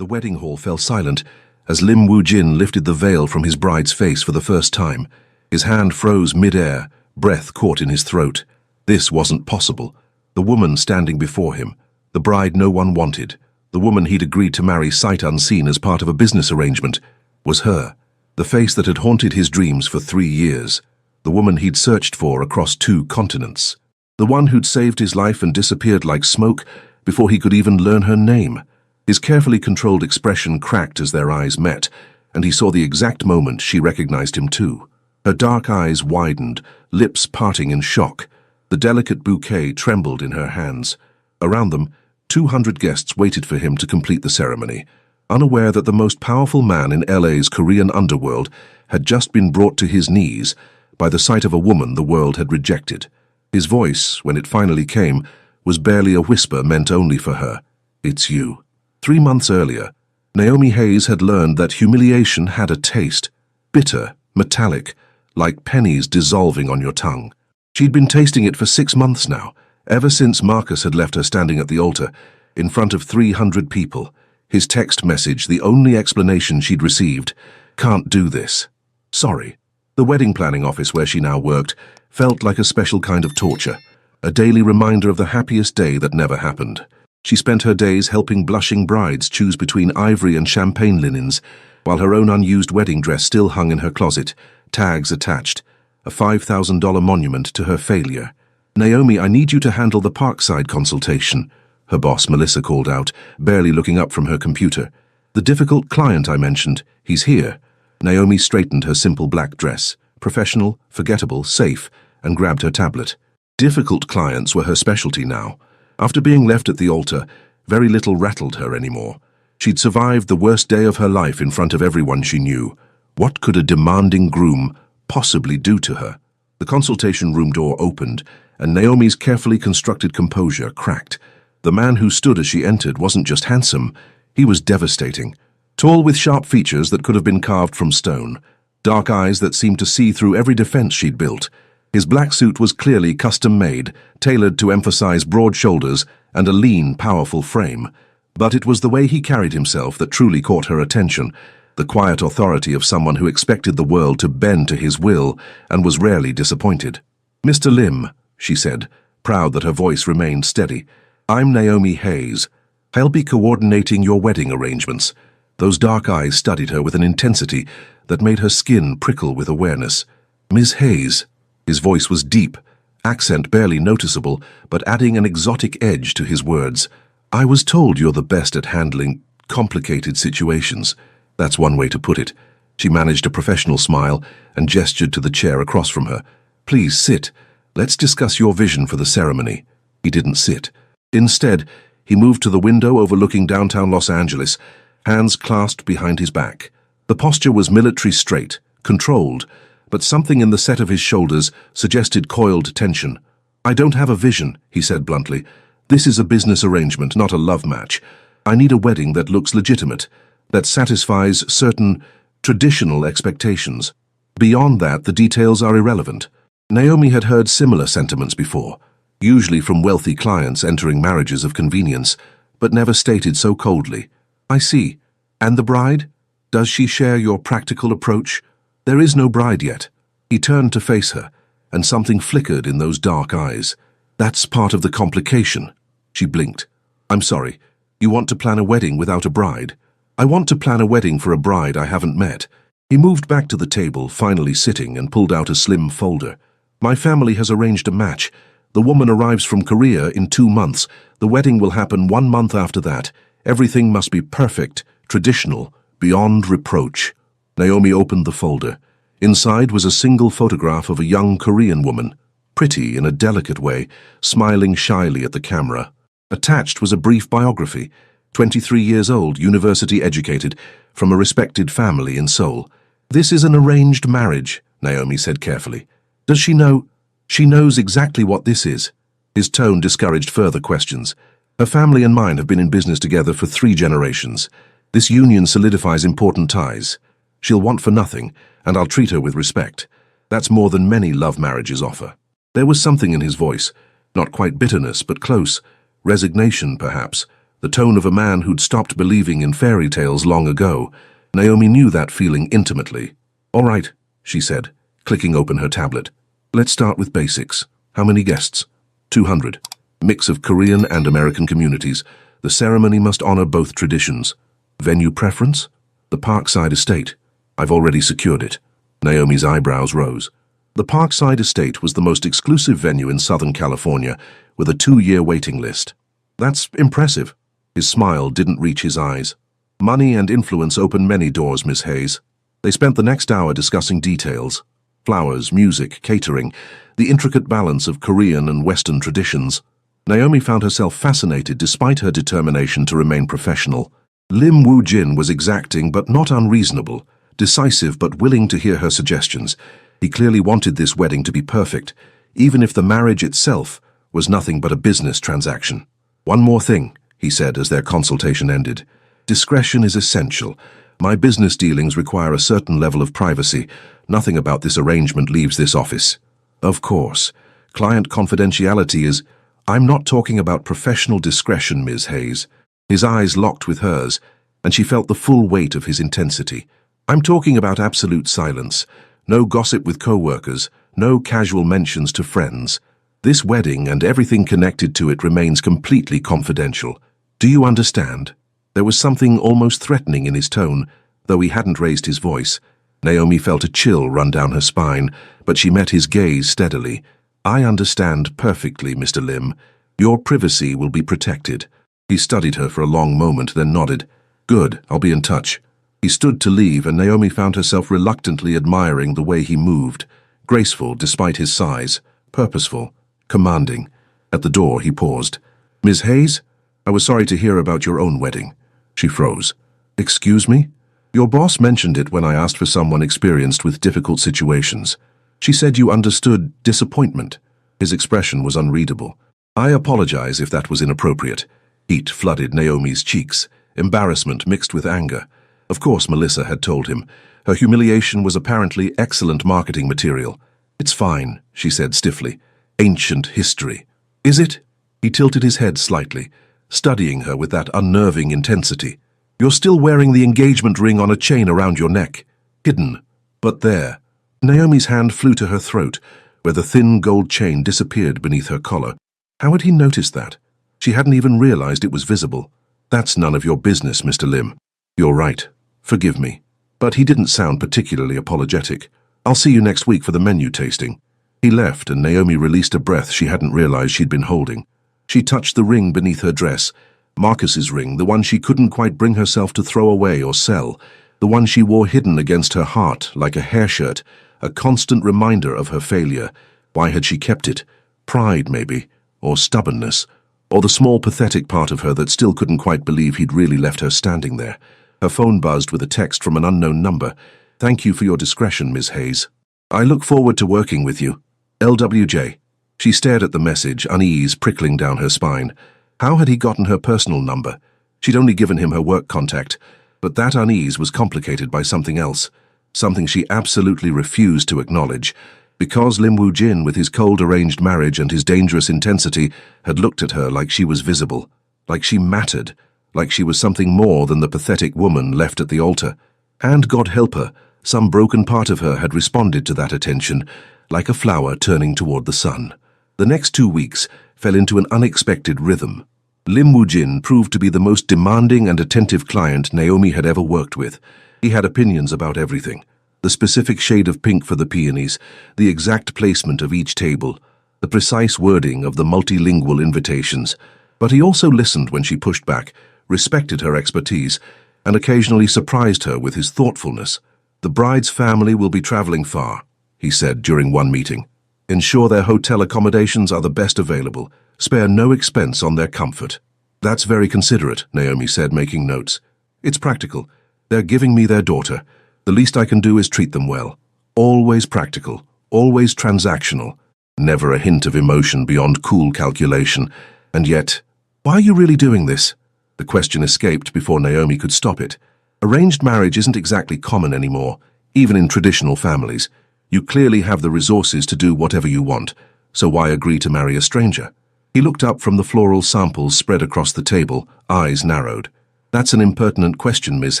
The wedding hall fell silent as Lim Woo-jin lifted the veil from his bride's face for the first time. His hand froze mid-air, breath caught in his throat. This wasn't possible. The woman standing before him, the bride no one wanted, the woman he'd agreed to marry sight unseen as part of a business arrangement, was her. The face that had haunted his dreams for 3 years. The woman he'd searched for across 2 continents. The one who'd saved his life and disappeared like smoke before he could even learn her name. His carefully controlled expression cracked as their eyes met, and he saw the exact moment she recognized him too. Her dark eyes widened, lips parting in shock. The delicate bouquet trembled in her hands. Around them, 200 guests waited for him to complete the ceremony, unaware that the most powerful man in LA's Korean underworld had just been brought to his knees by the sight of a woman the world had rejected. His voice, when it finally came, was barely a whisper meant only for her. "It's you." 3 months earlier, Naomi Hayes had learned that humiliation had a taste. Bitter, metallic, like pennies dissolving on your tongue. She'd been tasting it for 6 months now, ever since Marcus had left her standing at the altar, in front of 300 people. His text message, the only explanation she'd received: "Can't do this. Sorry." The wedding planning office where she now worked felt like a special kind of torture, a daily reminder of the happiest day that never happened. She spent her days helping blushing brides choose between ivory and champagne linens, while her own unused wedding dress still hung in her closet, tags attached, a $5,000 monument to her failure. "Naomi, I need you to handle the Parkside consultation," her boss Melissa called out, barely looking up from her computer. "The difficult client I mentioned, he's here." Naomi straightened her simple black dress, professional, forgettable, safe, and grabbed her tablet. Difficult clients were her specialty now. After being left at the altar, very little rattled her anymore. She'd survived the worst day of her life in front of everyone she knew. What could a demanding groom possibly do to her? The consultation room door opened, and Naomi's carefully constructed composure cracked. The man who stood as she entered wasn't just handsome, he was devastating. Tall with sharp features that could have been carved from stone, dark eyes that seemed to see through every defense she'd built. His black suit was clearly custom-made, tailored to emphasize broad shoulders and a lean, powerful frame. But it was the way he carried himself that truly caught her attention, the quiet authority of someone who expected the world to bend to his will and was rarely disappointed. "Mr. Lim," she said, proud that her voice remained steady, "I'm Naomi Hayes. I'll be coordinating your wedding arrangements." Those dark eyes studied her with an intensity that made her skin prickle with awareness. "Ms. Hayes." His voice was deep, accent barely noticeable, but adding an exotic edge to his words. "I was told you're the best at handling complicated situations." That's one way to put it. She managed a professional smile and gestured to the chair across from her. "Please sit. Let's discuss your vision for the ceremony." He didn't sit. Instead, he moved to the window overlooking downtown Los Angeles, hands clasped behind his back. The posture was military straight, controlled, but something in the set of his shoulders suggested coiled tension. "I don't have a vision," he said bluntly. "This is a business arrangement, not a love match. I need a wedding that looks legitimate, that satisfies certain traditional expectations. Beyond that, the details are irrelevant." Naomi had heard similar sentiments before, usually from wealthy clients entering marriages of convenience, but never stated so coldly. "I see. And the bride? Does she share your practical approach?" "There is no bride yet." He turned to face her, and something flickered in those dark eyes. "That's part of the complication." She blinked. "I'm sorry. You want to plan a wedding without a bride?" "I want to plan a wedding for a bride I haven't met." He moved back to the table, finally sitting, and pulled out a slim folder. "My family has arranged a match. The woman arrives from Korea in 2 months. The wedding will happen 1 month after that. Everything must be perfect, traditional, beyond reproach." Naomi opened the folder. Inside was a single photograph of a young Korean woman, pretty in a delicate way, smiling shyly at the camera. Attached was a brief biography, 23 years old, university educated, from a respected family in Seoul. "This is an arranged marriage," Naomi said carefully. "Does she know?" "She knows exactly what this is." His tone discouraged further questions. "Her family and mine have been in business together for 3 generations. This union solidifies important ties. She'll want for nothing, and I'll treat her with respect. That's more than many love marriages offer." There was something in his voice, not quite bitterness, but close. Resignation, perhaps. the tone of a man who'd stopped believing in fairy tales long ago. Naomi knew that feeling intimately. "All right," she said, clicking open her tablet. "Let's start with basics. How many guests?" 200. Mix of Korean and American communities. The ceremony must honor both traditions. Venue preference? The Parkside Estate. I've already secured it. Naomi's eyebrows rose. The Parkside Estate was the most exclusive venue in Southern California, with a 2-year waiting list. That's impressive. His smile didn't reach his eyes. Money and influence open many doors, Miss Hayes. They spent the next hour discussing details. Flowers, music, catering, the intricate balance of Korean and Western traditions. Naomi found herself fascinated despite her determination to remain professional. Lim Woo-jin was exacting but not unreasonable, decisive but willing to hear her suggestions. He clearly wanted this wedding to be perfect, even if the marriage itself was nothing but a business transaction. "One more thing," he said as their consultation ended. "Discretion is essential. My business dealings require a certain level of privacy. Nothing about this arrangement leaves this office." "Of course. Client confidentiality is—" "I'm not talking about professional discretion, Ms. Hayes." His eyes locked with hers, and she felt the full weight of his intensity. "I'm talking about absolute silence. No gossip with co-workers, no casual mentions to friends. This wedding and everything connected to it remains completely confidential. Do you understand?" There was something almost threatening in his tone, though he hadn't raised his voice. Naomi felt a chill run down her spine, but she met his gaze steadily. "I understand perfectly, Mr. Lim. Your privacy will be protected." He studied her for a long moment, then nodded. "Good, I'll be in touch." He stood to leave, and Naomi found herself reluctantly admiring the way he moved, graceful despite his size, purposeful, commanding. At the door, he paused. "Ms. Hayes, I was sorry to hear about your own wedding." She froze. "Excuse me?" "Your boss mentioned it when I asked for someone experienced with difficult situations. She said you understood disappointment." His expression was unreadable. "I apologize if that was inappropriate." Heat flooded Naomi's cheeks, embarrassment mixed with anger. Of course Melissa had told him. Her humiliation was apparently excellent marketing material. "It's fine," she said stiffly. "Ancient history." "Is it?" He tilted his head slightly, studying her with that unnerving intensity. "You're still wearing the engagement ring on a chain around your neck. Hidden. But there." Naomi's hand flew to her throat, where the thin gold chain disappeared beneath her collar. How had he noticed that? She hadn't even realized it was visible. "That's none of your business, Mr. Lim." "You're right. Forgive me." But he didn't sound particularly apologetic. "I'll see you next week for the menu tasting." He left, and Naomi released a breath she hadn't realized she'd been holding. She touched the ring beneath her dress. Marcus's ring, the one she couldn't quite bring herself to throw away or sell, the one she wore hidden against her heart like a hair shirt, a constant reminder of her failure. Why had she kept it? Pride, maybe, or stubbornness, or the small pathetic part of her that still couldn't quite believe he'd really left her standing there. Her phone buzzed with a text from an unknown number. "Thank you for your discretion, Ms. Hayes. I look forward to working with you. LWJ." She stared at the message, unease prickling down her spine. How had he gotten her personal number? She'd only given him her work contact, but that unease was complicated by something else, something she absolutely refused to acknowledge. Because Lim Woo-jin, with his cold arranged marriage and his dangerous intensity, had looked at her like she was visible, like she mattered, like she was something more than the pathetic woman left at the altar. And God help her, some broken part of her had responded to that attention, like a flower turning toward the sun. The next 2 weeks fell into an unexpected rhythm. Lim Woo-jin proved to be the most demanding and attentive client Naomi had ever worked with. He had opinions about everything. The specific shade of pink for the peonies, the exact placement of each table, the precise wording of the multilingual invitations. But he also listened when she pushed back, respected her expertise, and occasionally surprised her with his thoughtfulness. "The bride's family will be traveling far," he said during one meeting. "Ensure their hotel accommodations are the best available. Spare no expense on their comfort." "That's very considerate," Naomi said, making notes. "It's practical. They're giving me their daughter. The least I can do is treat them well. Always practical, always transactional. Never a hint of emotion beyond cool calculation. And yet, why are you really doing this?" The question escaped before Naomi could stop it. Arranged marriage isn't exactly common anymore, even in traditional families. You clearly have the resources to do whatever you want, so why agree to marry a stranger? He looked up from the floral samples spread across the table, eyes narrowed. That's an impertinent question, Miss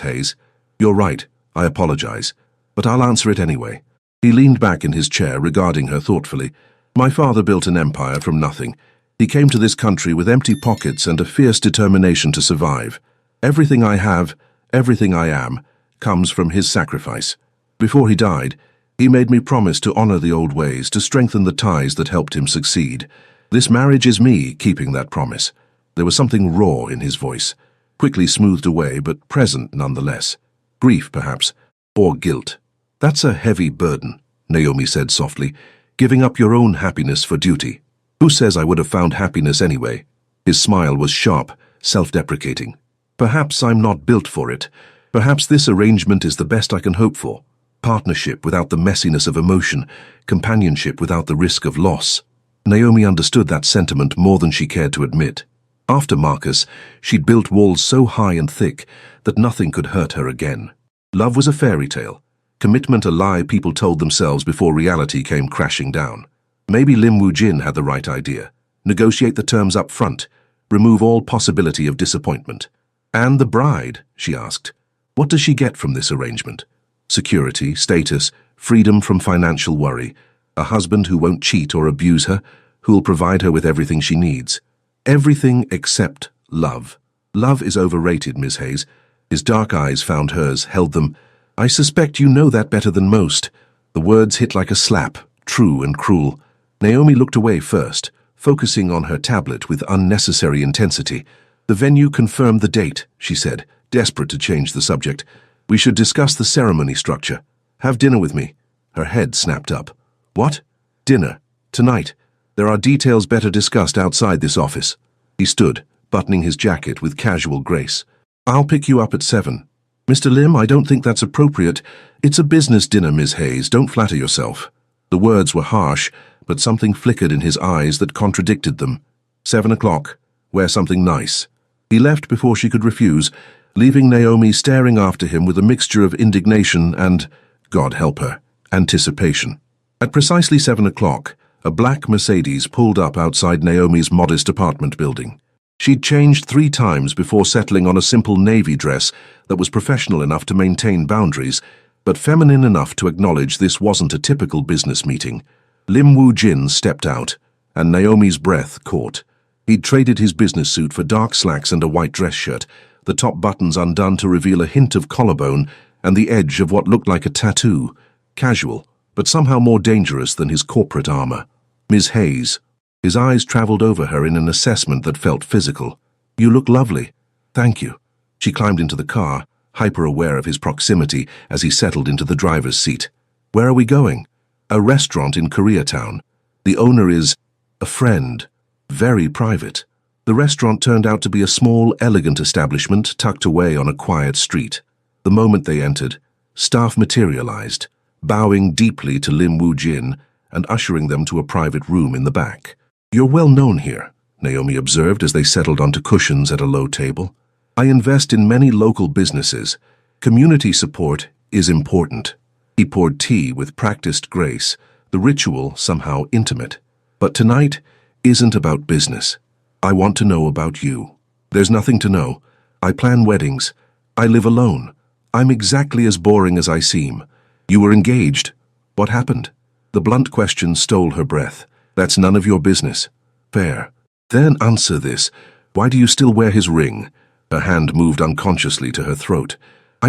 Hayes. You're right, I apologize, but I'll answer it anyway. He leaned back in his chair, regarding her thoughtfully. My father built an empire from nothing. He came to this country with empty pockets and a fierce determination to survive. Everything I have, everything I am, comes from his sacrifice. Before he died, he made me promise to honor the old ways, to strengthen the ties that helped him succeed. This marriage is me keeping that promise. There was something raw in his voice, quickly smoothed away, but present nonetheless. Grief, perhaps, or guilt. That's a heavy burden, Naomi said softly, giving up your own happiness for duty. Who says I would have found happiness anyway? His smile was sharp, self-deprecating. Perhaps I'm not built for it. Perhaps this arrangement is the best I can hope for. Partnership without the messiness of emotion, companionship without the risk of loss. Naomi understood that sentiment more than she cared to admit. After Marcus, she'd built walls so high and thick that nothing could hurt her again. Love was a fairy tale, commitment a lie people told themselves before reality came crashing down. Maybe Lim Woo-jin had the right idea. Negotiate the terms up front, remove all possibility of disappointment. And the bride, she asked, what does she get from this arrangement? Security, status, freedom from financial worry, a husband who won't cheat or abuse her, who'll provide her with everything she needs. Everything except love. Love is overrated, Miss Hayes. His dark eyes found hers, held them. I suspect you know that better than most. The words hit like a slap, true and cruel. Naomi looked away first, focusing on her tablet with unnecessary intensity. The venue confirmed the date, she said, desperate to change the subject. We should discuss the ceremony structure. Have dinner with me. Her head snapped up. What? Dinner. Tonight. There are details better discussed outside this office. He stood, buttoning his jacket with casual grace. I'll pick you up at 7. Mr. Lim, I don't think that's appropriate. It's a business dinner, Miss Hayes. Don't flatter yourself. The words were harsh, but something flickered in his eyes that contradicted them. 7 o'clock. Wear something nice. He left before she could refuse, leaving Naomi staring after him with a mixture of indignation and, God help her, anticipation. At precisely 7 o'clock, a black Mercedes pulled up outside Naomi's modest apartment building. She'd changed 3 times before settling on a simple navy dress that was professional enough to maintain boundaries, but feminine enough to acknowledge this wasn't a typical business meeting. Lim Woo-jin stepped out, and Naomi's breath caught. He'd traded his business suit for dark slacks and a white dress shirt, the top buttons undone to reveal a hint of collarbone and the edge of what looked like a tattoo. Casual, but somehow more dangerous than his corporate armor. Ms. Hayes. His eyes traveled over her in an assessment that felt physical. You look lovely. Thank you. She climbed into the car, hyper-aware of his proximity as he settled into the driver's seat. Where are we going? A restaurant in Koreatown. The owner is a friend. Very private. The restaurant turned out to be a small, elegant establishment tucked away on a quiet street. The moment they entered, staff materialized, bowing deeply to Lim Woo-jin and ushering them to a private room in the back. You're well known here, Naomi observed as they settled onto cushions at a low table. I invest in many local businesses. Community support is important. He poured tea with practiced grace, the ritual somehow intimate. But tonight isn't about business. I want to know about you. There's nothing to know. I plan weddings. I live alone. I'm exactly as boring as I seem. You were engaged. What happened? The blunt question stole her breath. That's none of your business. Fair. Then answer this. Why do you still wear his ring? Her hand moved unconsciously to her throat.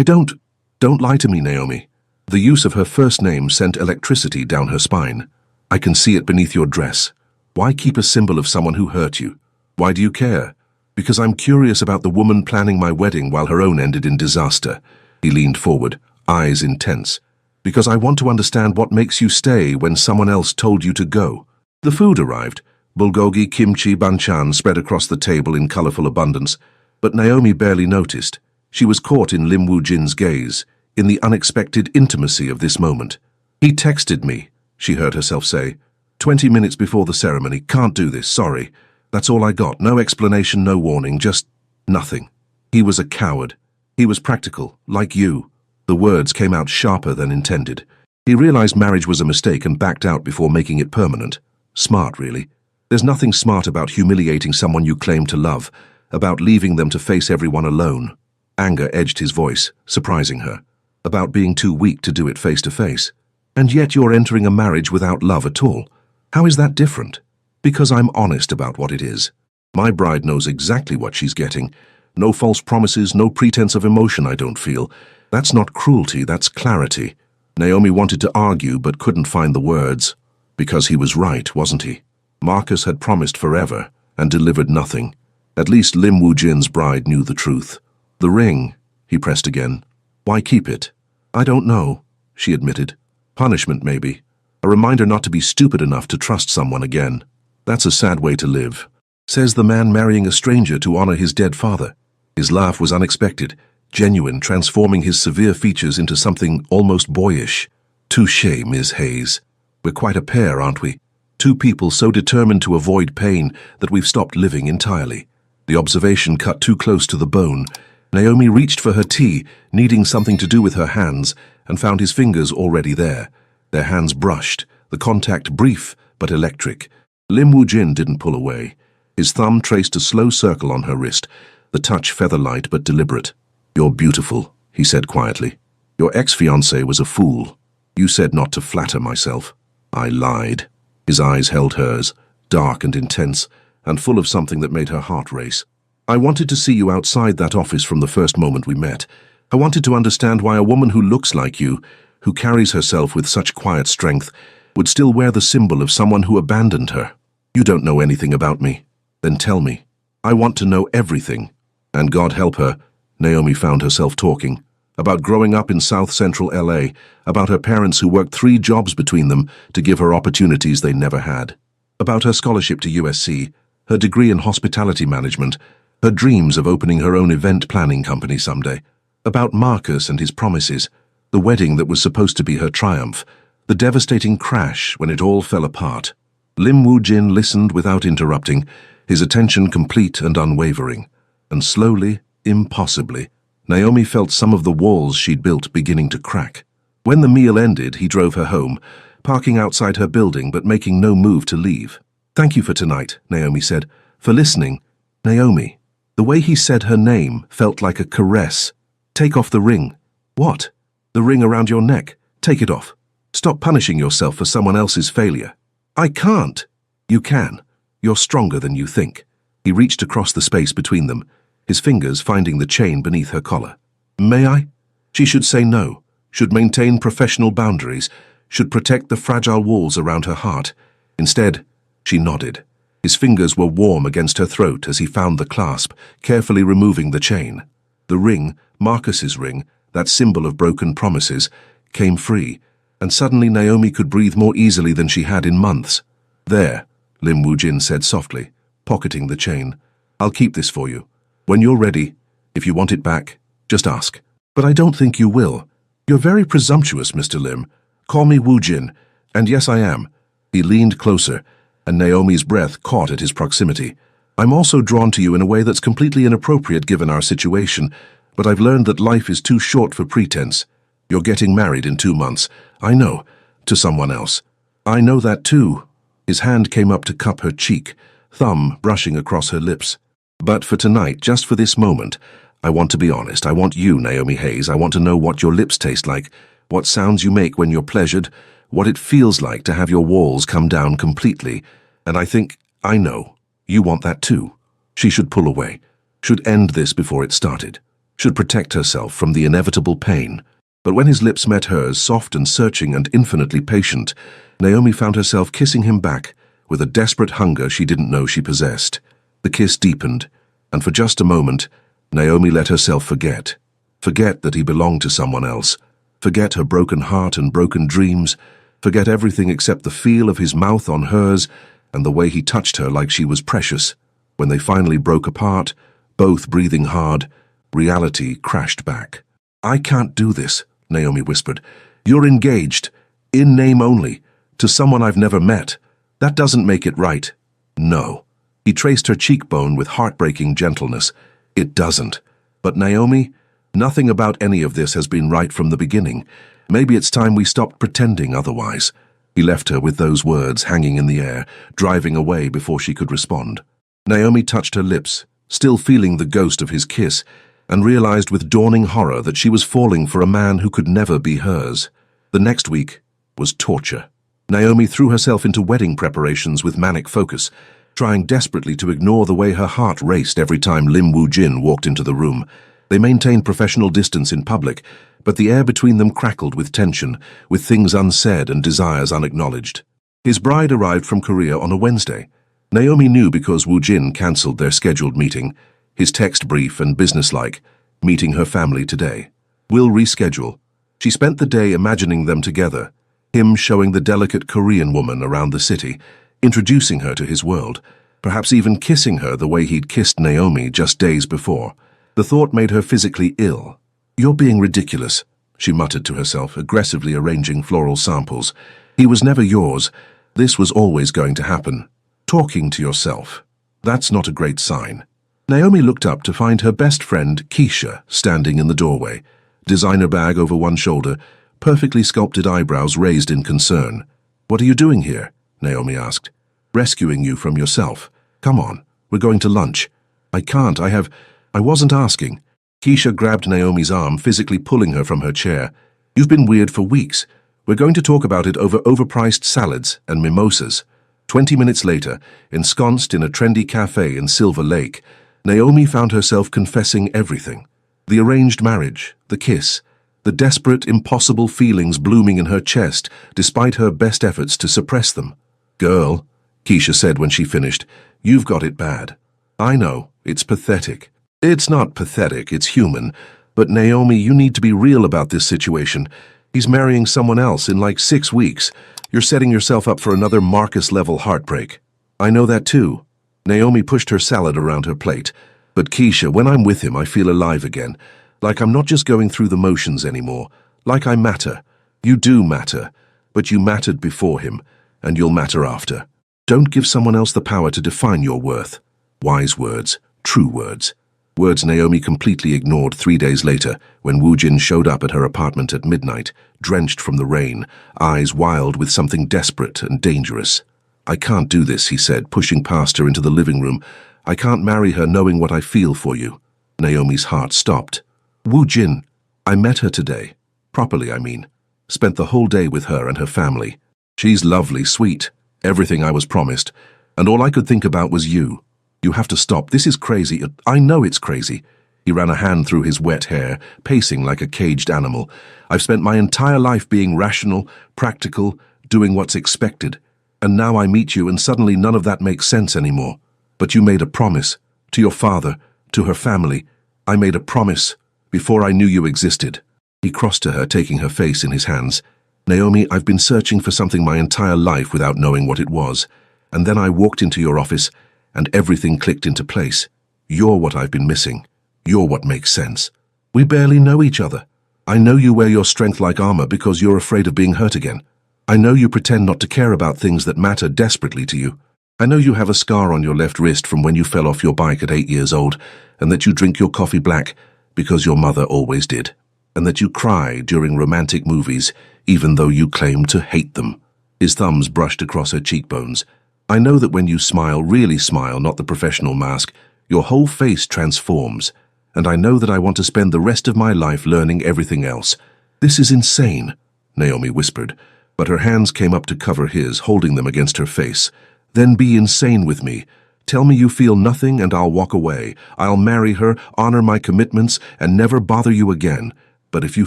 Don't lie to me, Naomi. The use of her first name sent electricity down her spine. I can see it beneath your dress. Why keep a symbol of someone who hurt you? Why do you care? Because I'm curious about the woman planning my wedding while her own ended in disaster. He leaned forward, eyes intense. Because I want to understand what makes you stay when someone else told you to go. The food arrived. Bulgogi, kimchi, banchan spread across the table in colorful abundance. But Naomi barely noticed. She was caught in Lim Woo-jin's gaze, in the unexpected intimacy of this moment. He texted me, she heard herself say. 20 minutes before the ceremony. Can't do this, sorry. That's all I got. No explanation, no warning, just nothing. He was a coward. He was practical, like you. The words came out sharper than intended. He realized marriage was a mistake and backed out before making it permanent. Smart, really. There's nothing smart about humiliating someone you claim to love, about leaving them to face everyone alone. Anger edged his voice, surprising her. About being too weak to do it face to face. And yet you're entering a marriage without love at all. How is that different? Because I'm honest about what it is. My bride knows exactly what she's getting. No false promises, no pretense of emotion I don't feel. That's not cruelty, that's clarity. Naomi wanted to argue but couldn't find the words. Because he was right, wasn't he? Marcus had promised forever and delivered nothing. At least Lim Woo-jin's bride knew the truth. The ring, he pressed again. Why keep it? I don't know, she admitted. Punishment, maybe. A reminder not to be stupid enough to trust someone again. That's a sad way to live. Says the man marrying a stranger to honor his dead father. His laugh was unexpected, genuine, transforming his severe features into something almost boyish. Touché, Ms. Hayes. We're quite a pair, aren't we? Two people so determined to avoid pain that we've stopped living entirely. The observation cut too close to the bone. Naomi reached for her tea, needing something to do with her hands, and found his fingers already there. Their hands brushed, the contact brief but electric. Lim Woo-jin didn't pull away. His thumb traced a slow circle on her wrist, the touch feather-light but deliberate. You're beautiful, he said quietly. Your ex-fiancé was a fool. You said not to flatter myself. I lied. His eyes held hers, dark and intense, and full of something that made her heart race. I wanted to see you outside that office from the first moment we met. I wanted to understand why a woman who looks like you, who carries herself with such quiet strength, would still wear the symbol of someone who abandoned her. You don't know anything about me. Then tell me. I want to know everything. And God help her, Naomi found herself talking. About growing up in South Central LA, about her parents who worked 3 jobs between them to give her opportunities they never had. About her scholarship to USC, her degree in hospitality management, her dreams of opening her own event planning company someday. About Marcus and his promises, the wedding that was supposed to be her triumph, the devastating crash when it all fell apart. Lim Woo-jin listened without interrupting, his attention complete and unwavering. And slowly, impossibly, Naomi felt some of the walls she'd built beginning to crack. When the meal ended, he drove her home, parking outside her building but making no move to leave. Thank you for tonight, Naomi said. For listening. Naomi. The way he said her name felt like a caress. Take off the ring. What? The ring around your neck. Take it off. Stop punishing yourself for someone else's failure. I can't. You can. You're stronger than you think. He reached across the space between them, his fingers finding the chain beneath her collar. May I? She should say no, should maintain professional boundaries, should protect the fragile walls around her heart. Instead, she nodded. His fingers were warm against her throat as he found the clasp, carefully removing the chain. The ring, Marcus's ring, that symbol of broken promises, came free, and suddenly Naomi could breathe more easily than she had in months. There, Lim Woo-jin said softly, pocketing the chain. I'll keep this for you. When you're ready, if you want it back, just ask. But I don't think you will. You're very presumptuous, Mr. Lim. Call me Woo-jin, and yes, I am. He leaned closer, and Naomi's breath caught at his proximity. I'm also drawn to you in a way that's completely inappropriate given our situation, but I've learned that life is too short for pretense. You're getting married in 2 months. I know. To someone else. I know that too. His hand came up to cup her cheek, thumb brushing across her lips. But for tonight, just for this moment, I want to be honest. I want you, Naomi Hayes. I want to know what your lips taste like, what sounds you make when you're pleasured, what it feels like to have your walls come down completely. And I know, you want that too. She should pull away, should end this before it started, should protect herself from the inevitable pain. But when his lips met hers, soft and searching and infinitely patient, Naomi found herself kissing him back with a desperate hunger she didn't know she possessed. The kiss deepened, and for just a moment, Naomi let herself forget that he belonged to someone else, forget her broken heart and broken dreams, forget everything except the feel of his mouth on hers and the way he touched her like she was precious. When they finally broke apart, both breathing hard, reality crashed back. I can't do this, Naomi whispered. You're engaged, in name only, to someone I've never met. That doesn't make it right. No. He traced her cheekbone with heartbreaking gentleness. It doesn't. But Naomi, nothing about any of this has been right from the beginning. Maybe it's time we stopped pretending otherwise. He left her with those words hanging in the air, driving away before she could respond. Naomi touched her lips, still feeling the ghost of his kiss, and realized with dawning horror that she was falling for a man who could never be hers. The next week was torture. Naomi threw herself into wedding preparations with manic focus, trying desperately to ignore the way her heart raced every time Lim Woo-jin walked into the room. They maintained professional distance in public, but the air between them crackled with tension, with things unsaid and desires unacknowledged. His bride arrived from Korea on a Wednesday. Naomi knew because Woo-jin cancelled their scheduled meeting, his text brief and businesslike, meeting her family today. We'll reschedule. She spent the day imagining them together, him showing the delicate Korean woman around the city, introducing her to his world, perhaps even kissing her the way he'd kissed Naomi just days before. The thought made her physically ill. "You're being ridiculous," she muttered to herself, aggressively arranging floral samples. "He was never yours. This was always going to happen." Talking to yourself. That's not a great sign. Naomi looked up to find her best friend, Keisha, standing in the doorway, designer bag over one shoulder, perfectly sculpted eyebrows raised in concern. "What are you doing here?" Naomi asked. "Rescuing you from yourself. Come on, we're going to lunch." "I can't, I wasn't asking." Keisha grabbed Naomi's arm, physically pulling her from her chair. "You've been weird for weeks. We're going to talk about it over overpriced salads and mimosas." 20 minutes later, ensconced in a trendy cafe in Silver Lake, Naomi found herself confessing everything. The arranged marriage, the kiss, the desperate, impossible feelings blooming in her chest despite her best efforts to suppress them. "Girl," Keisha said when she finished, "you've got it bad. I know, it's pathetic." "It's not pathetic, it's human. But Naomi, you need to be real about this situation. He's marrying someone else in like 6 weeks. You're setting yourself up for another Marcus-level heartbreak." "I know that too." Naomi pushed her salad around her plate. "But Keisha, when I'm with him, I feel alive again. Like I'm not just going through the motions anymore. Like I matter. You do matter. But you mattered before him, and you'll matter after. Don't give someone else the power to define your worth." Wise words, true words. Words Naomi completely ignored 3 days later when Woo-jin showed up at her apartment at midnight, drenched from the rain, eyes wild with something desperate and dangerous. "I can't do this," he said, pushing past her into the living room. "I can't marry her knowing what I feel for you." Naomi's heart stopped. "Woo-jin, I met her today. Properly, I mean. Spent the whole day with her and her family. She's lovely, sweet, everything I was promised. And all I could think about was you. You have to stop. This is crazy. I know it's crazy." He ran a hand through his wet hair, pacing like a caged animal. "I've spent my entire life being rational, practical, doing what's expected. And now I meet you and suddenly none of that makes sense anymore. But you made a promise. To your father, to her family. I made a promise before I knew you existed." He crossed to her, taking her face in his hands. "Naomi, I've been searching for something my entire life without knowing what it was. And then I walked into your office and everything clicked into place. You're what I've been missing. You're what makes sense. We barely know each other. I know you wear your strength like armor because you're afraid of being hurt again. I know you pretend not to care about things that matter desperately to you. I know you have a scar on your left wrist from when you fell off your bike at 8 years old, and that you drink your coffee black because your mother always did, and that you cry during romantic movies even though you claim to hate them." His thumbs brushed across her cheekbones. "I know that when you smile, really smile, not the professional mask, your whole face transforms. And I know that I want to spend the rest of my life learning everything else." "This is insane," Naomi whispered, but her hands came up to cover his, holding them against her face. "Then be insane with me. Tell me you feel nothing and I'll walk away. I'll marry her, honor my commitments, and never bother you again. But if you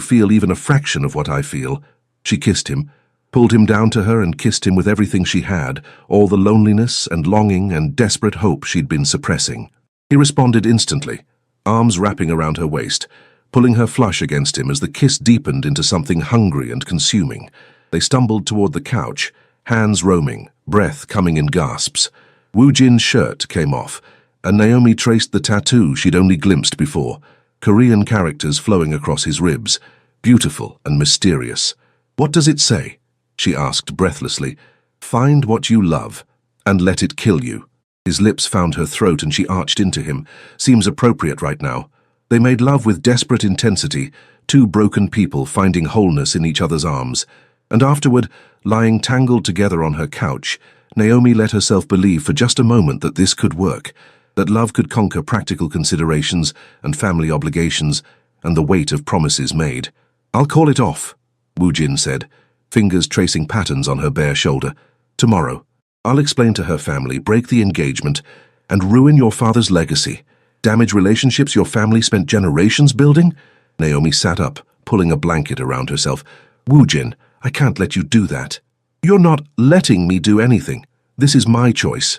feel even a fraction of what I feel..." She kissed him, pulled him down to her and kissed him with everything she had, all the loneliness and longing and desperate hope she'd been suppressing. He responded instantly, arms wrapping around her waist, pulling her flush against him as the kiss deepened into something hungry and consuming. They stumbled toward the couch, hands roaming, breath coming in gasps. Woo-jin's shirt came off, and Naomi traced the tattoo she'd only glimpsed before, Korean characters flowing across his ribs, beautiful and mysterious. "What does it say?" she asked breathlessly. "Find what you love, and let it kill you." His lips found her throat and she arched into him. Seems appropriate right now. They made love with desperate intensity, two broken people finding wholeness in each other's arms. And afterward, Lying tangled together on her couch, Naomi let herself believe for just a moment that this could work, that love could conquer practical considerations and family obligations and the weight of promises made. "I'll call it off," Wu Jin said, fingers tracing patterns on her bare shoulder. "Tomorrow. I'll explain to her family, break the engagement, and ruin your father's legacy. Damage relationships your family spent generations building?" Naomi sat up, pulling a blanket around herself. "Wu Jin, I can't let you do that." "You're not letting me do anything. This is my choice."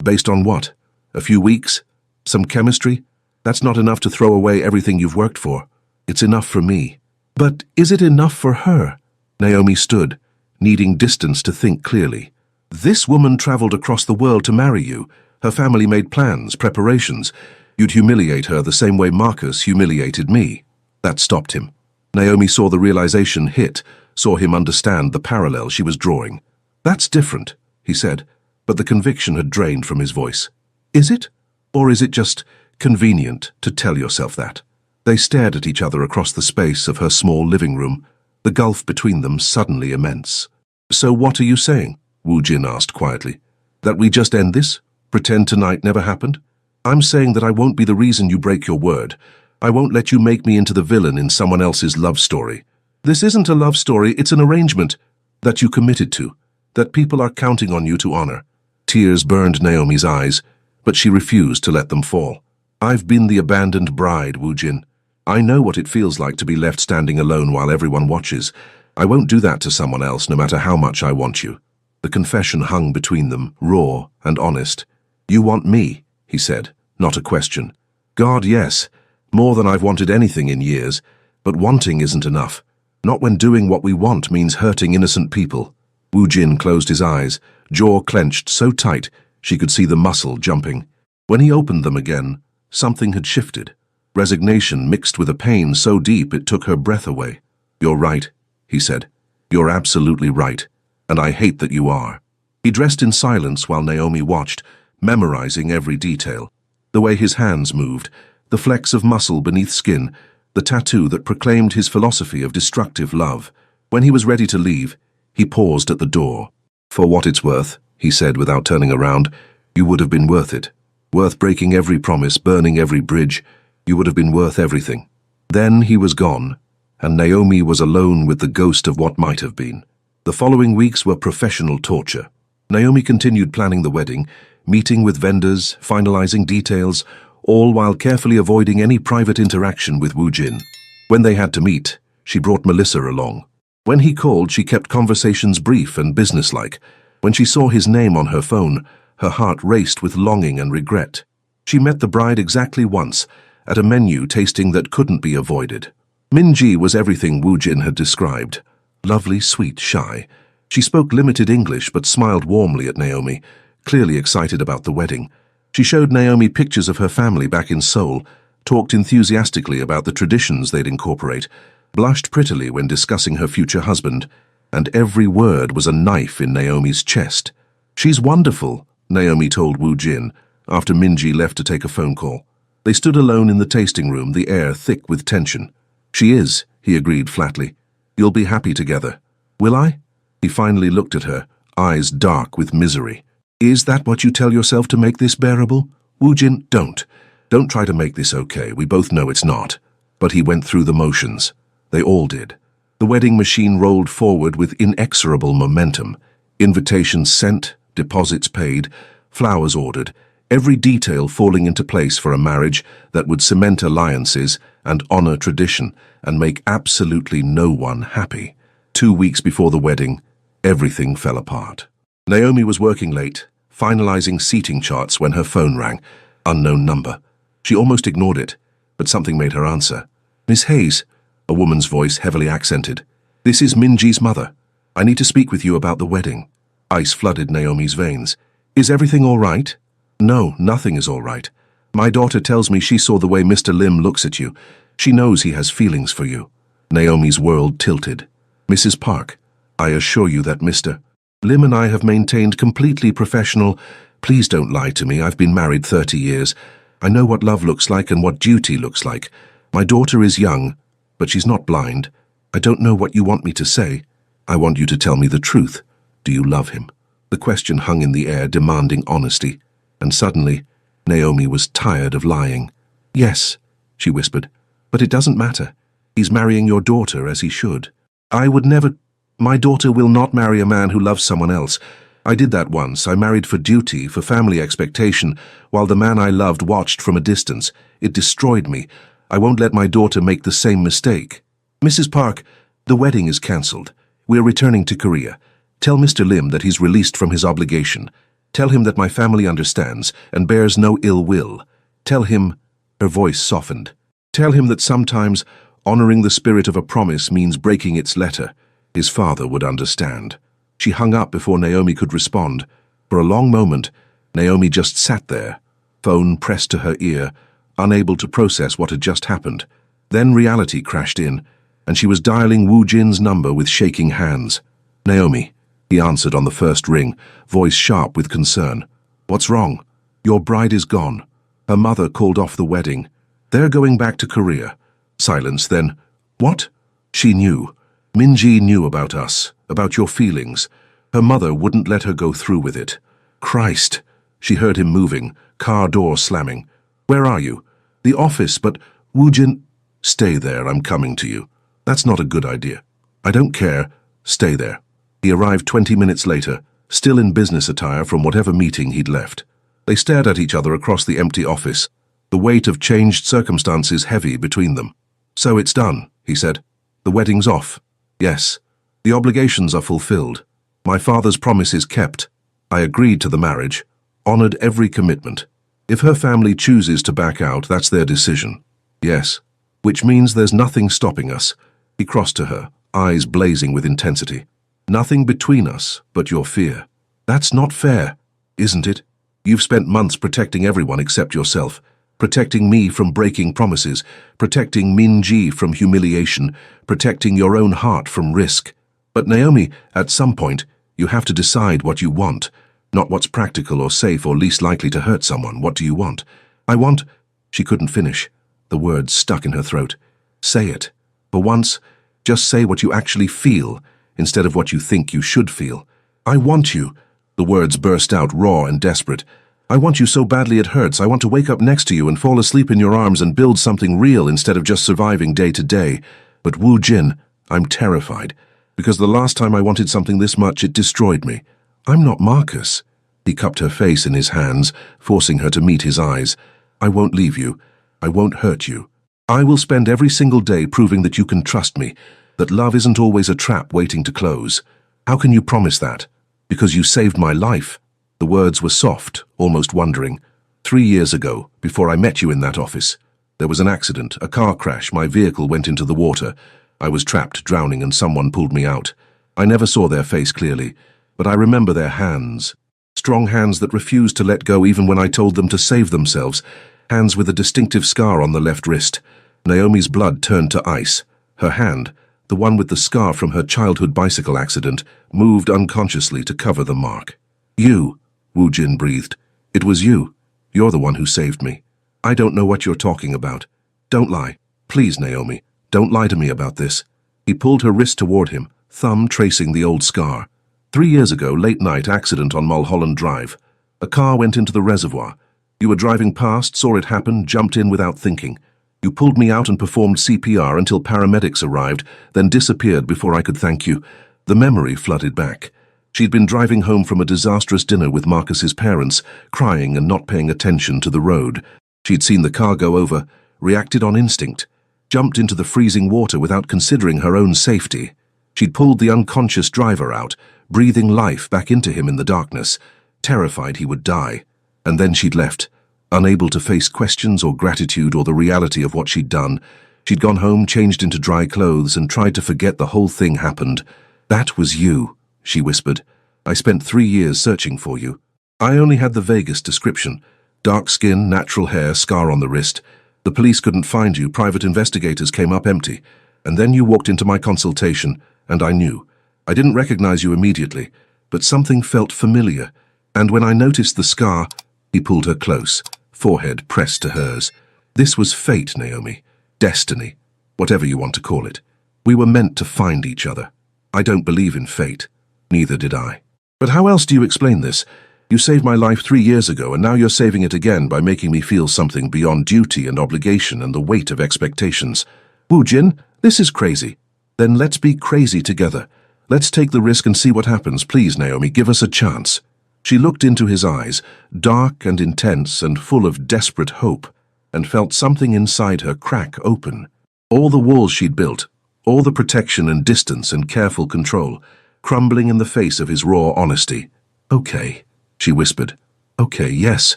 "Based on what? A few weeks? Some chemistry? That's not enough to throw away everything you've worked for. It's enough for me." "But is it enough for her?" Naomi stood, needing distance to think clearly. "This woman traveled across the world to marry you. Her family made plans, preparations. You'd humiliate her the same way Marcus humiliated me." That stopped him. Naomi saw the realization hit, saw him understand the parallel she was drawing. "That's different," he said, but the conviction had drained from his voice. "Is it? Or is it just convenient to tell yourself that?" They stared at each other across the space of her small living room, the gulf between them suddenly immense. "So what are you saying?" Wu Jin asked quietly. "That we just end this? Pretend tonight never happened?" "I'm saying that I won't be the reason you break your word. I won't let you make me into the villain in someone else's love story. This isn't a love story, it's an arrangement that you committed to, that people are counting on you to honor." Tears burned Naomi's eyes, but she refused to let them fall. "I've been the abandoned bride, Wu Jin. I know what it feels like to be left standing alone while everyone watches. I won't do that to someone else, no matter how much I want you." The confession hung between them, raw and honest. "You want me," he said, not a question. "God, yes. More than I've wanted anything in years. But wanting isn't enough. Not when doing what we want means hurting innocent people." Wu Jin closed his eyes, jaw clenched so tight she could see the muscle jumping. When he opened them again, something had shifted. Resignation mixed with a pain so deep it took her breath away. "You're right," he said. "You're absolutely right. And I hate that you are." He dressed in silence while Naomi watched, memorizing every detail. The way his hands moved, the flecks of muscle beneath skin, the tattoo that proclaimed his philosophy of destructive love. When he was ready to leave, he paused at the door. "For what it's worth," he said without turning around, "you would have been worth it. Worth breaking every promise, burning every bridge. You would have been worth everything." Then he was gone, and Naomi was alone with the ghost of what might have been. The following weeks were professional torture. Naomi continued planning the wedding, meeting with vendors, finalizing details, all while carefully avoiding any private interaction with Wu Jin. When they had to meet, she brought Melissa along. When he called, she kept conversations brief and businesslike. When she saw his name on her phone, her heart raced with longing and regret. She met the bride exactly once, at a menu tasting that couldn't be avoided. Minji was everything Wu Jin had described. Lovely, sweet, shy. She spoke limited English but smiled warmly at Naomi, clearly excited about the wedding. She showed Naomi pictures of her family back in Seoul, talked enthusiastically about the traditions they'd incorporate, blushed prettily when discussing her future husband, and every word was a knife in Naomi's chest. "She's wonderful," Naomi told Wu Jin, after Minji left to take a phone call. They stood alone in the tasting room, the air thick with tension. "She is," he agreed flatly. "You'll be happy together." "Will I?" He finally looked at her, eyes dark with misery. "Is that what you tell yourself to make this bearable? Wu Jin, don't. Don't try to make this okay. We both know it's not." But he went through the motions. They all did. The wedding machine rolled forward with inexorable momentum. Invitations sent, deposits paid, flowers ordered, every detail falling into place for a marriage that would cement alliances and honor tradition and make absolutely no one happy. 2 weeks before the wedding, everything fell apart. Naomi was working late, finalizing seating charts when her phone rang. Unknown number. She almost ignored it, but something made her answer. "Miss Hayes," a woman's voice heavily accented. "This is Minji's mother. I need to speak with you about the wedding." Ice flooded Naomi's veins. "Is everything all right?" "No, nothing is all right. My daughter tells me she saw the way Mr. Lim looks at you. She knows he has feelings for you." Naomi's world tilted. "Mrs. Park, I assure you that Mr. Lim and I have maintained completely professional. Please don't lie to me. I've been married 30 years. I know what love looks like and what duty looks like. My daughter is young, but she's not blind. I don't know what you want me to say. I want you to tell me the truth." Do you love him? The question hung in the air, demanding honesty. And suddenly, Naomi was tired of lying. Yes, she whispered, but it doesn't matter. He's marrying your daughter as he should. I would never... My daughter will not marry a man who loves someone else. I did that once. I married for duty, for family expectation, while the man I loved watched from a distance. It destroyed me. I won't let my daughter make the same mistake. Mrs. Park, the wedding is cancelled. We're returning to Korea. Tell Mr. Lim that he's released from his obligation. Tell him that my family understands and bears no ill will. Tell him... Her voice softened. Tell him that sometimes honoring the spirit of a promise means breaking its letter. His father would understand. She hung up before Naomi could respond. For a long moment, Naomi just sat there, phone pressed to her ear, unable to process what had just happened. Then reality crashed in, and she was dialing Woo Jin's number with shaking hands. Naomi, he answered on the first ring, voice sharp with concern. What's wrong? Your bride is gone. Her mother called off the wedding. They're going back to Korea. Silence, then. What? She knew. Minji knew about us, about your feelings. Her mother wouldn't let her go through with it. Christ! She heard him moving, car door slamming. Where are you? The office, but Woo Jin... Stay there, I'm coming to you. That's not a good idea. I don't care. Stay there. He arrived 20 minutes later, still in business attire from whatever meeting he'd left. They stared at each other across the empty office, the weight of changed circumstances heavy between them. So it's done, he said. The wedding's off. Yes. The obligations are fulfilled. My father's promise is kept. I agreed to the marriage, honored every commitment. If her family chooses to back out, that's their decision. Yes. Which means there's nothing stopping us. He crossed to her, eyes blazing with intensity. Nothing between us but your fear. That's not fair, isn't it? You've spent months protecting everyone except yourself, protecting me from breaking promises, protecting Minji from humiliation, protecting your own heart from risk. But Naomi, at some point, you have to decide what you want, not what's practical or safe or least likely to hurt someone. What do you want? I want... She couldn't finish. The words stuck in her throat. Say it. For once, just say what you actually feel, instead of what you think you should feel. I want you. The words burst out raw and desperate. I want you so badly it hurts. I want to wake up next to you and fall asleep in your arms and build something real instead of just surviving day to day. But Woo Jin, I'm terrified. Because the last time I wanted something this much, it destroyed me. I'm not Marcus. He cupped her face in his hands, forcing her to meet his eyes. I won't leave you. I won't hurt you. I will spend every single day proving that you can trust me, that love isn't always a trap waiting to close. How can you promise that? Because you saved my life. The words were soft, almost wondering. 3 years ago, before I met you in that office, there was an accident, a car crash. My vehicle went into the water. I was trapped, drowning, and someone pulled me out. I never saw their face clearly, but I remember their hands. Strong hands that refused to let go even when I told them to save themselves. Hands with a distinctive scar on the left wrist. Naomi's blood turned to ice. Her hand, the one with the scar from her childhood bicycle accident, moved unconsciously to cover the mark. You, Woo Jin breathed. It was you. You're the one who saved me. I don't know what you're talking about. Don't lie. Please, Naomi, don't lie to me about this. He pulled her wrist toward him, thumb tracing the old scar. 3 years ago, late night accident on Mulholland Drive. A car went into the reservoir. You were driving past, saw it happen, jumped in without thinking. You pulled me out and performed CPR until paramedics arrived, then disappeared before I could thank you. The memory flooded back. She'd been driving home from a disastrous dinner with Marcus's parents, crying and not paying attention to the road. She'd seen the car go over, reacted on instinct, jumped into the freezing water without considering her own safety. She'd pulled the unconscious driver out, breathing life back into him in the darkness, terrified he would die. And then she'd left, unable to face questions or gratitude or the reality of what she'd done. She'd gone home, changed into dry clothes, and tried to forget the whole thing happened. That was you, she whispered. I spent 3 years searching for you. I only had the vaguest description. Dark skin, natural hair, scar on the wrist. The police couldn't find you, private investigators came up empty. And then you walked into my consultation, and I knew. I didn't recognize you immediately, but something felt familiar. And when I noticed the scar, he pulled her close, forehead pressed to hers. This was fate, Naomi. Destiny. Whatever you want to call it. We were meant to find each other. I don't believe in fate. Neither did I. But how else do you explain this? You saved my life 3 years ago, and now you're saving it again by making me feel something beyond duty and obligation and the weight of expectations. Wu Jin, this is crazy. Then let's be crazy together. Let's take the risk and see what happens. Please, Naomi, give us a chance. She looked into his eyes, dark and intense and full of desperate hope, and felt something inside her crack open. All the walls she'd built, all the protection and distance and careful control, crumbling in the face of his raw honesty. Okay, she whispered. Okay, yes,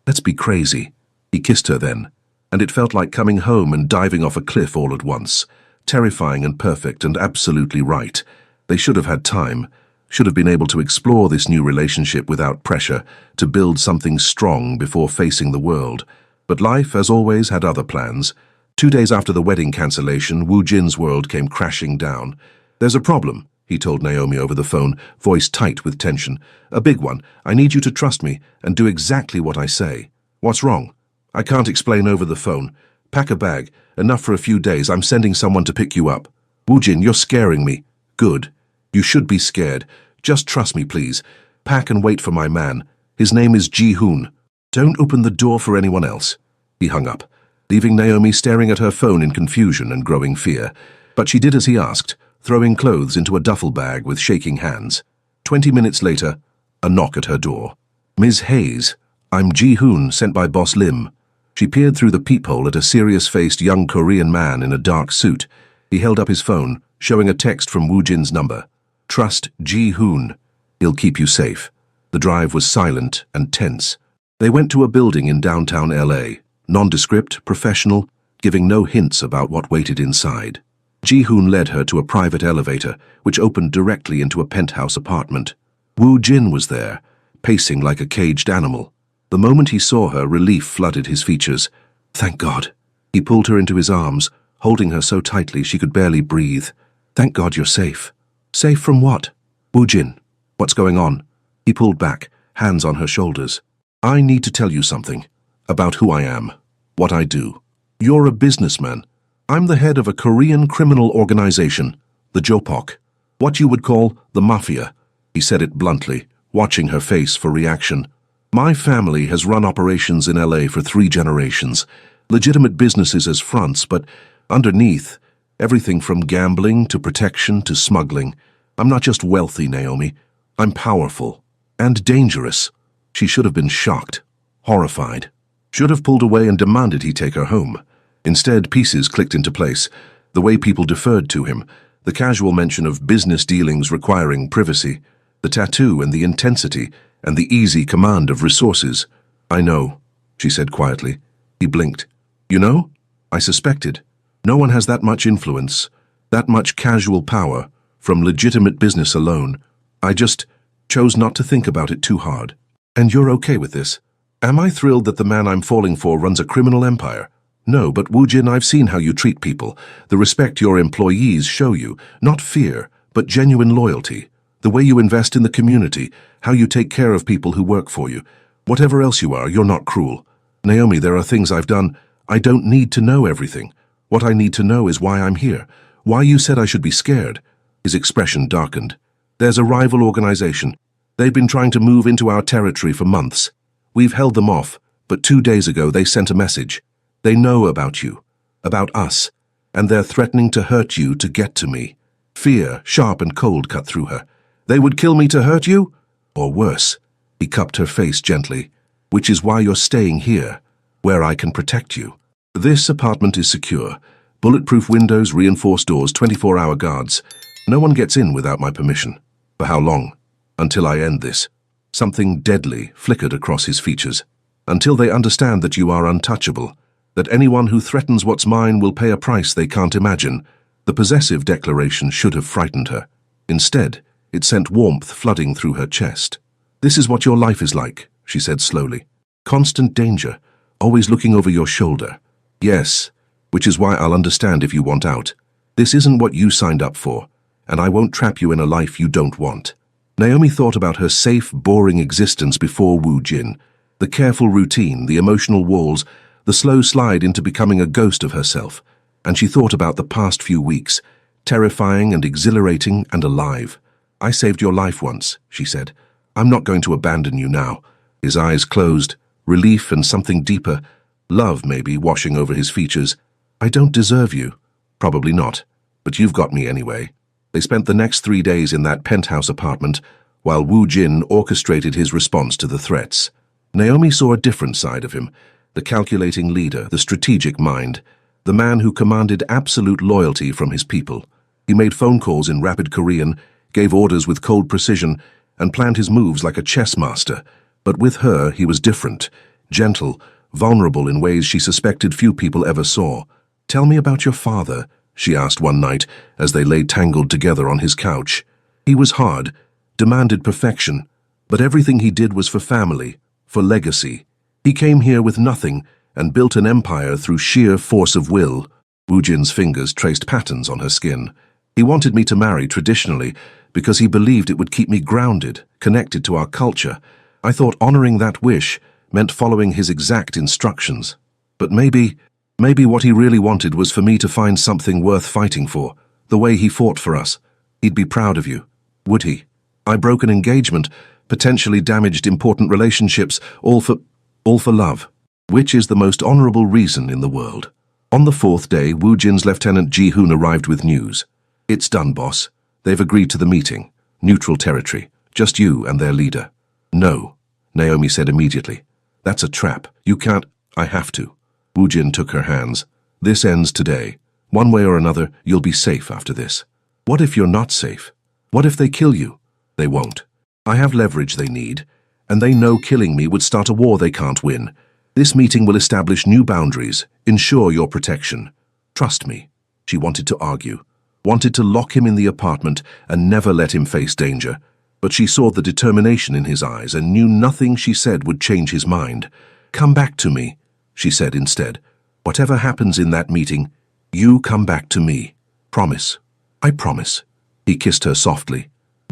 let's be crazy. He kissed her then, and it felt like coming home and diving off a cliff all at once. Terrifying and perfect and absolutely right. They should have had time, should have been able to explore this new relationship without pressure, to build something strong before facing the world. But life, as always, had other plans. 2 days after the wedding cancellation, Wu Jin's world came crashing down. There's a problem, he told Naomi over the phone, voice tight with tension. A big one. I need you to trust me and do exactly what I say. What's wrong? I can't explain over the phone. Pack a bag. Enough for a few days. I'm sending someone to pick you up. Wu Jin, you're scaring me. Good. You should be scared. Just trust me, please. Pack and wait for my man. His name is Ji-hoon. Don't open the door for anyone else. He hung up, leaving Naomi staring at her phone in confusion and growing fear. But she did as he asked, throwing clothes into a duffel bag with shaking hands. 20 minutes later, a knock at her door. Ms. Hayes, I'm Ji-hoon, sent by Boss Lim. She peered through the peephole at a serious-faced young Korean man in a dark suit. He held up his phone, showing a text from Wu Jin's number. Trust Ji-hoon. He'll keep you safe. The drive was silent and tense. They went to a building in downtown LA, nondescript, professional, giving no hints about what waited inside. Ji-hoon led her to a private elevator, which opened directly into a penthouse apartment. Wu Jin was there, pacing like a caged animal. The moment he saw her, relief flooded his features. Thank God. He pulled her into his arms, holding her so tightly she could barely breathe. Thank God you're safe. Safe from what? Wu Jin, what's going on? He pulled back, hands on her shoulders. I need to tell you something. About who I am. What I do. You're a businessman. I'm the head of a Korean criminal organization, the Jopok. What you would call the Mafia. He said it bluntly, watching her face for reaction. My family has run operations in LA for 3 generations. Legitimate businesses as fronts, but underneath, everything from gambling to protection to smuggling. I'm not just wealthy, Naomi. I'm powerful. And dangerous. She should have been shocked, horrified. Should have pulled away and demanded he take her home. Instead, pieces clicked into place. The way people deferred to him, the casual mention of business dealings requiring privacy, the tattoo and the intensity, and the easy command of resources. I know, she said quietly. He blinked. You know? I suspected. No one has that much influence, that much casual power, from legitimate business alone. I just chose not to think about it too hard. And you're okay with this? Am I thrilled that the man I'm falling for runs a criminal empire? No, but Wu Jin, I've seen how you treat people, the respect your employees show you, not fear, but genuine loyalty. The way you invest in the community, how you take care of people who work for you. Whatever else you are, you're not cruel. Naomi, there are things I've done. I don't need to know everything. What I need to know is why I'm here, why you said I should be scared. His expression darkened. There's a rival organization. They've been trying to move into our territory for months. We've held them off, but 2 days ago they sent a message. They know about you, about us, and they're threatening to hurt you to get to me. Fear, sharp and cold, cut through her. They would kill me to hurt you? Or worse. He cupped her face gently. Which is why you're staying here, where I can protect you. This apartment is secure. Bulletproof windows, reinforced doors, 24-hour guards. No one gets in without my permission. For how long? Until I end this. Something deadly flickered across his features. Until they understand that you are untouchable, that anyone who threatens what's mine will pay a price they can't imagine. The possessive declaration should have frightened her. Instead, it sent warmth flooding through her chest. This is what your life is like, she said slowly. Constant danger, always looking over your shoulder. Yes, which is why I'll understand if you want out. This isn't what you signed up for, and I won't trap you in a life you don't want. Naomi thought about her safe, boring existence before Wu Jin. The careful routine, the emotional walls, the slow slide into becoming a ghost of herself. And she thought about the past few weeks, terrifying and exhilarating and alive. I saved your life once, she said. I'm not going to abandon you now. His eyes closed, relief and something deeper, love maybe, washing over his features. I don't deserve you. Probably not, but you've got me anyway. They spent the next 3 days in that penthouse apartment, while Wu Jin orchestrated his response to the threats. Naomi saw a different side of him, the calculating leader, the strategic mind, the man who commanded absolute loyalty from his people. He made phone calls in rapid Korean, gave orders with cold precision, and planned his moves like a chess master. But with her, he was different, gentle, vulnerable in ways she suspected few people ever saw. "Tell me about your father," she asked one night as they lay tangled together on his couch. He was hard, demanded perfection, but everything he did was for family, for legacy. He came here with nothing and built an empire through sheer force of will. Wu Jin's fingers traced patterns on her skin. He wanted me to marry traditionally because he believed it would keep me grounded, connected to our culture. I thought honoring that wish meant following his exact instructions. But maybe what he really wanted was for me to find something worth fighting for, the way he fought for us. He'd be proud of you, would he? I broke an engagement, potentially damaged important relationships, all for love, which is the most honorable reason in the world. On the 4th day, Wu Jin's Lieutenant Ji-hoon arrived with news. "It's done, boss. They've agreed to the meeting. Neutral territory. Just you and their leader." "No," Naomi said immediately. "That's a trap. You can't." "I have to." Wu Jin took her hands. "This ends today. One way or another, you'll be safe after this." "What if you're not safe? What if they kill you?" "They won't. I have leverage they need, and they know killing me would start a war they can't win. This meeting will establish new boundaries, ensure your protection. Trust me." She wanted to argue, wanted to lock him in the apartment and never let him face danger. But she saw the determination in his eyes and knew nothing she said would change his mind. "Come back to me," she said instead. "Whatever happens in that meeting, you come back to me. Promise." "I promise." He kissed her softly.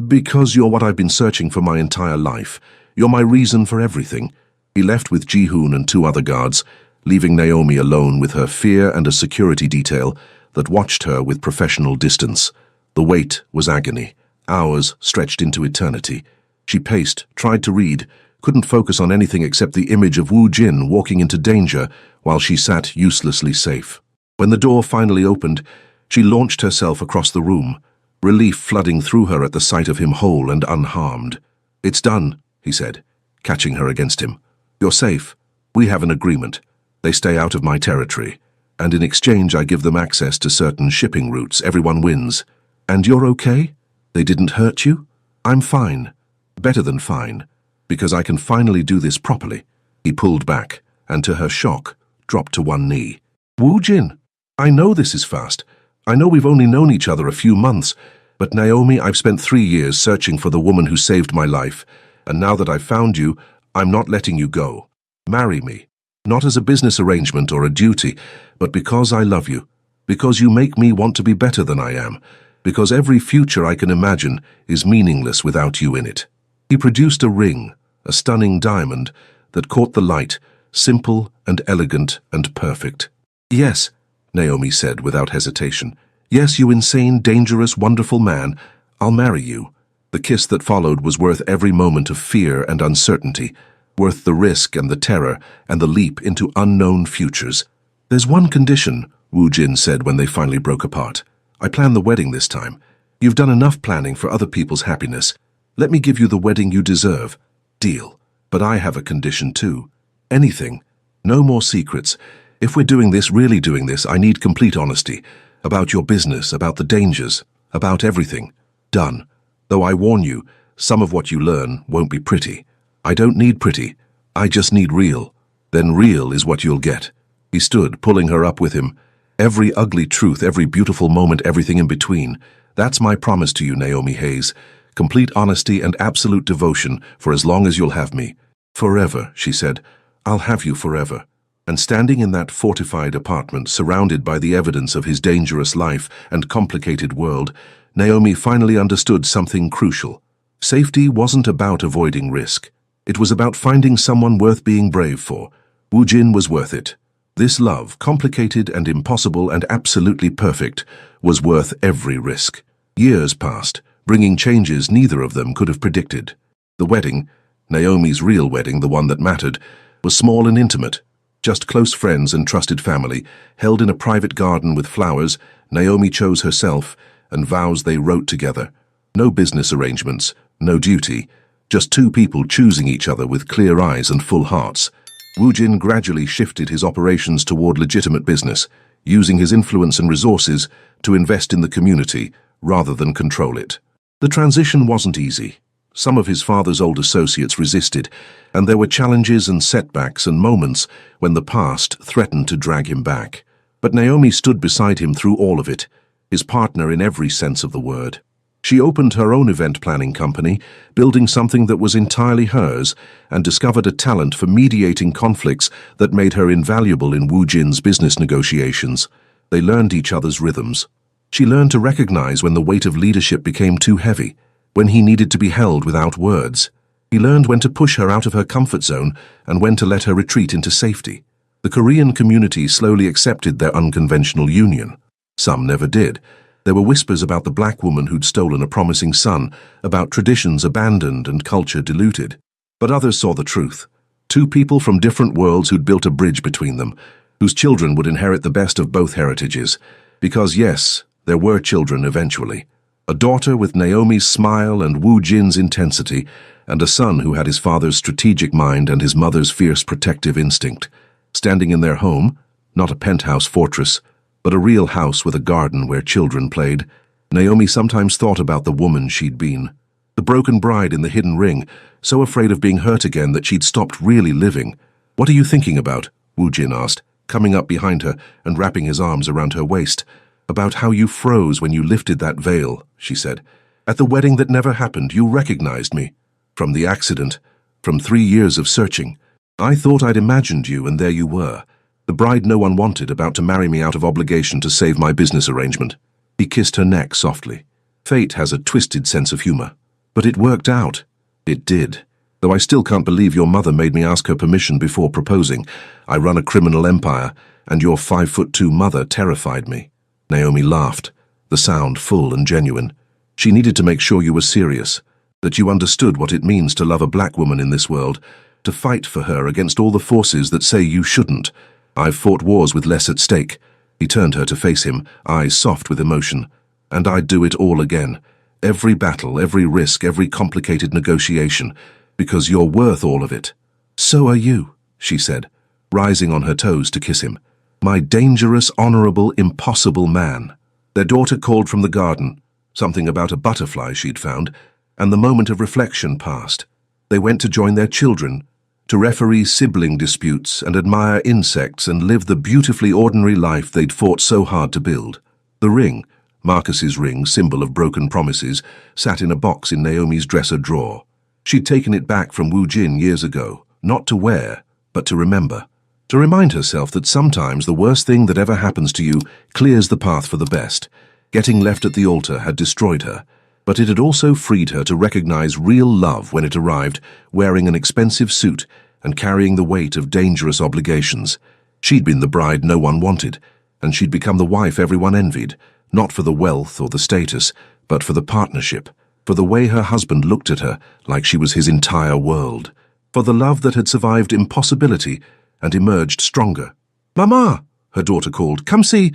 "Because you're what I've been searching for my entire life. You're my reason for everything." He left with Ji-hoon and 2 other guards, leaving Naomi alone with her fear and a security detail that watched her with professional distance. The wait was agony. Hours stretched into eternity. She paced, tried to read, couldn't focus on anything except the image of Wu Jin walking into danger while she sat uselessly safe. When the door finally opened, she launched herself across the room, relief flooding through her at the sight of him whole and unharmed. "It's done," he said, catching her against him. "You're safe. We have an agreement. They stay out of my territory, and in exchange I give them access to certain shipping routes. Everyone wins. And you're okay? They didn't hurt you? I'm fine. Better than fine. Because I can finally do this properly." He pulled back, and to her shock, dropped to one knee. "Wu Jin, I know this is fast. I know we've only known each other a few months, but Naomi, I've spent 3 years searching for the woman who saved my life, and now that I've found you, I'm not letting you go. Marry me. Not as a business arrangement or a duty, but because I love you. Because you make me want to be better than I am. Because every future I can imagine is meaningless without you in it." He produced a ring, a stunning diamond, that caught the light, simple and elegant and perfect. "Yes," Naomi said without hesitation. "Yes, you insane, dangerous, wonderful man. I'll marry you." The kiss that followed was worth every moment of fear and uncertainty, worth the risk and the terror and the leap into unknown futures. "There's one condition," Wu Jin said when they finally broke apart. "I planned the wedding this time. You've done enough planning for other people's happiness. Let me give you the wedding you deserve. Deal. But I have a condition too. Anything. No more secrets. If we're doing this, really doing this, I need complete honesty. About your business, about the dangers, about everything. Done. Though I warn you, some of what you learn won't be pretty. I don't need pretty. I just need real. Then real is what you'll get." He stood, pulling her up with him. "Every ugly truth, every beautiful moment, everything in between. That's my promise to you, Naomi Hayes. Complete honesty and absolute devotion for as long as you'll have me." "Forever," she said. "I'll have you forever." And standing in that fortified apartment, surrounded by the evidence of his dangerous life and complicated world, Naomi finally understood something crucial. Safety wasn't about avoiding risk. It was about finding someone worth being brave for. Wu Jin was worth it. This love, complicated and impossible and absolutely perfect, was worth every risk. Years passed, bringing changes neither of them could have predicted. The wedding, Naomi's real wedding, the one that mattered, was small and intimate. Just close friends and trusted family, held in a private garden with flowers Naomi chose herself and vows they wrote together. No business arrangements, no duty, just two people choosing each other with clear eyes and full hearts. Woojin gradually shifted his operations toward legitimate business, using his influence and resources to invest in the community rather than control it. The transition wasn't easy. Some of his father's old associates resisted, and there were challenges and setbacks and moments when the past threatened to drag him back. But Naomi stood beside him through all of it, his partner in every sense of the word. She opened her own event planning company, building something that was entirely hers, and discovered a talent for mediating conflicts that made her invaluable in Woojin's business negotiations. They learned each other's rhythms. She learned to recognize when the weight of leadership became too heavy, when he needed to be held without words. He learned when to push her out of her comfort zone and when to let her retreat into safety. The Korean community slowly accepted their unconventional union. Some never did. There were whispers about the black woman who'd stolen a promising son, about traditions abandoned and culture diluted. But others saw the truth. Two people from different worlds who'd built a bridge between them, whose children would inherit the best of both heritages. Because yes, there were children eventually. A daughter with Naomi's smile and Woojin's intensity, and a son who had his father's strategic mind and his mother's fierce protective instinct. Standing in their home, not a penthouse fortress, but a real house with a garden where children played, Naomi sometimes thought about the woman she'd been. The broken bride in the hidden ring, so afraid of being hurt again that she'd stopped really living. "What are you thinking about?" Woojin asked, coming up behind her and wrapping his arms around her waist. "About how you froze when you lifted that veil," she said. "At the wedding that never happened, you recognized me. From the accident, from 3 years of searching. I thought I'd imagined you, and there you were. The bride no one wanted, about to marry me out of obligation to save my business arrangement." He kissed her neck softly. "Fate has a twisted sense of humor. But it worked out." "It did. Though I still can't believe your mother made me ask her permission before proposing. I run a criminal empire, and your 5'2" mother terrified me." Naomi laughed, the sound full and genuine. "She needed to make sure you were serious, that you understood what it means to love a black woman in this world, to fight for her against all the forces that say you shouldn't. I've fought wars with less at stake." He turned her to face him, eyes soft with emotion. "And I'd do it all again. Every battle, every risk, every complicated negotiation, because you're worth all of it." "So are you," she said, rising on her toes to kiss him. "My dangerous, honorable, impossible man." Their daughter called from the garden, something about a butterfly she'd found, and the moment of reflection passed. They went to join their children, to referee sibling disputes and admire insects and live the beautifully ordinary life they'd fought so hard to build. The ring, Marcus's ring, symbol of broken promises, sat in a box in Naomi's dresser drawer. She'd taken it back from Woojin years ago, not to wear, but to remember. To remind herself that sometimes the worst thing that ever happens to you clears the path for the best. Getting left at the altar had destroyed her, but it had also freed her to recognize real love when it arrived, wearing an expensive suit and carrying the weight of dangerous obligations. She'd been the bride no one wanted, and she'd become the wife everyone envied, not for the wealth or the status, but for the partnership, for the way her husband looked at her like she was his entire world, for the love that had survived impossibility and emerged stronger. "Mama," her daughter called, "come see."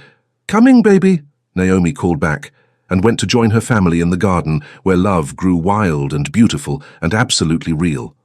"Coming, baby," Naomi called back, and went to join her family in the garden where love grew wild and beautiful and absolutely real.